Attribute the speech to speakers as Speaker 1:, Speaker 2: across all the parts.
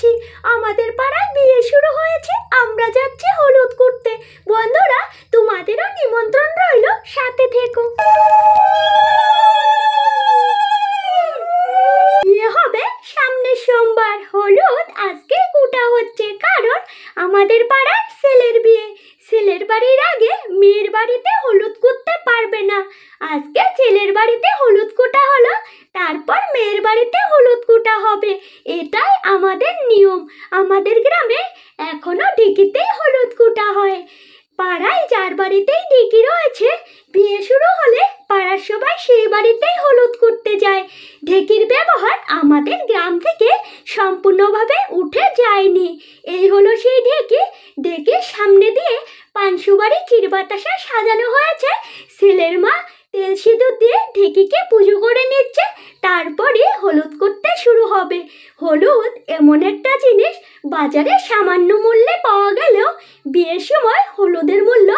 Speaker 1: যাচ্ছি, আমাদের পাড়ায় বিয়ে শুরু হয়েছে, আমরা যাচ্ছি হলুদ করতে। বন্ধুরা, তোমাদেরও নিমন্ত্রণ রইল, সাথে থেকো। বিয়ে হবে সামনের সোমবার, হলুদ আজকে কুটা হচ্ছে, কারণ আমাদের পাড়ার ছেলের বিয়ে। ছেলের বাড়ির আগে মেয়ের বাড়িতে হলুদ করতে পারবে না। আজকে ছেলের বাড়িতে হলুদ কোটা হলো, তারপর মেয়ের বাড়িতে হলুদ কোটা হবে। এটাই আমাদের নিয়ম। আমাদের গ্রামে এখনো ঢেকিতেই হলুদ কোটা হয়। পাড়ায় যার বাড়িতেই ঢেকি রয়েছে, বিয়ে শুরু হলে পাড়ার সবাই সেই বাড়িতেই হলুদ করতে যায়। ঢেকির ব্যবহার আমাদের গ্রাম থেকে সম্পূর্ণভাবে উঠে যায়নি। এই হলো সেই ঢেকি। ঢেকির সামনে দিয়ে পান সুপারি ক্ষীর বাতাসা সাজানো হয়েছে। ছেলের মা তেল সিঁদুর দিয়ে ঢেকিকে পুজো করে নিচ্ছে, তারপরে হলুদ করতে শুরু হবে। হলুদ এমন একটা জিনিস, বাজারে সামান্য মূল্যে পাওয়া গেলেও বিয়ের সময় হলুদের মূল্য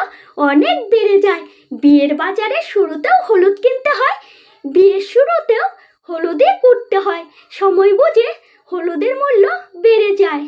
Speaker 1: অনেক বেড়ে যায়। বিয়ের বাজারে শুরুতেও হলুদ কিনতে হয়, বিয়ের শুরুতেও হলুদে করতে হয়। সময় বুঝে হলুদের মূল্য বেড়ে যায়।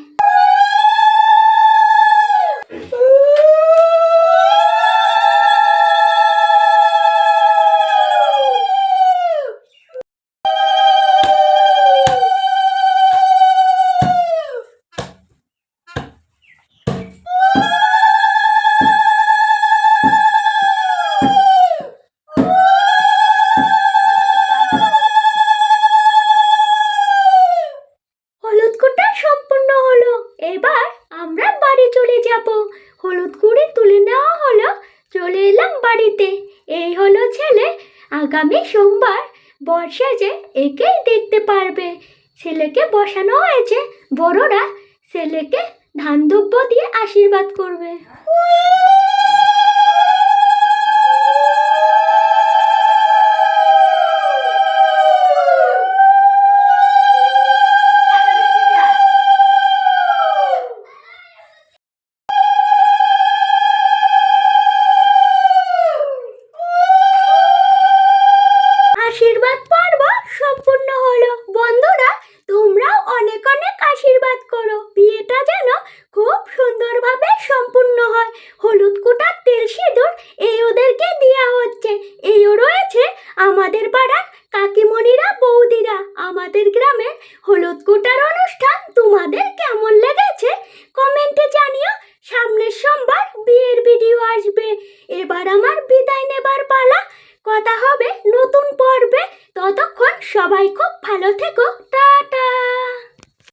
Speaker 1: হলুদ কোটা সম্পূর্ণ হলো, এবার আমরা বাড়ি চলে যাব। হলুদ কুড়ি তুলে নেওয়া হলো, চলে এলাম বাড়িতে। এই হলো ছেলে, আগামী সোমবার বর সেজে একেই দেখতে পারবে। ছেলেকে বসানো হয়েছে, বড়রা ছেলেকে ধান দুব্য দিয়ে আশীর্বাদ করবে। আশীর্বাদ পর্ব সম্পূর্ণ হলো। বন্ধুরা, তোমরাও অনেক অনেক আশীর্বাদ করো, বিয়েটা যেন খুব সুন্দরভাবে সম্পূর্ণ হয়। হলুদ কোটার তেল সিঁদুর এই ওদেরকে দেওয়া হচ্ছে। এইও রয়েছে আমাদের পাড়ার কাকিমণিরা, বৌদিরা। আমাদের গ্রামে হলুদ কোটার অনুষ্ঠান তোমাদের কেমন লেগেছে কমেন্টে জানিও। সামনের সোমবার বিয়ের ভিডিও আসবে। এবার আমার বিদায় নেবার পালা, কথা হবে নতুন পর্বে। ততক্ষণ সবাই খুব ভালো থেকো, টাটা।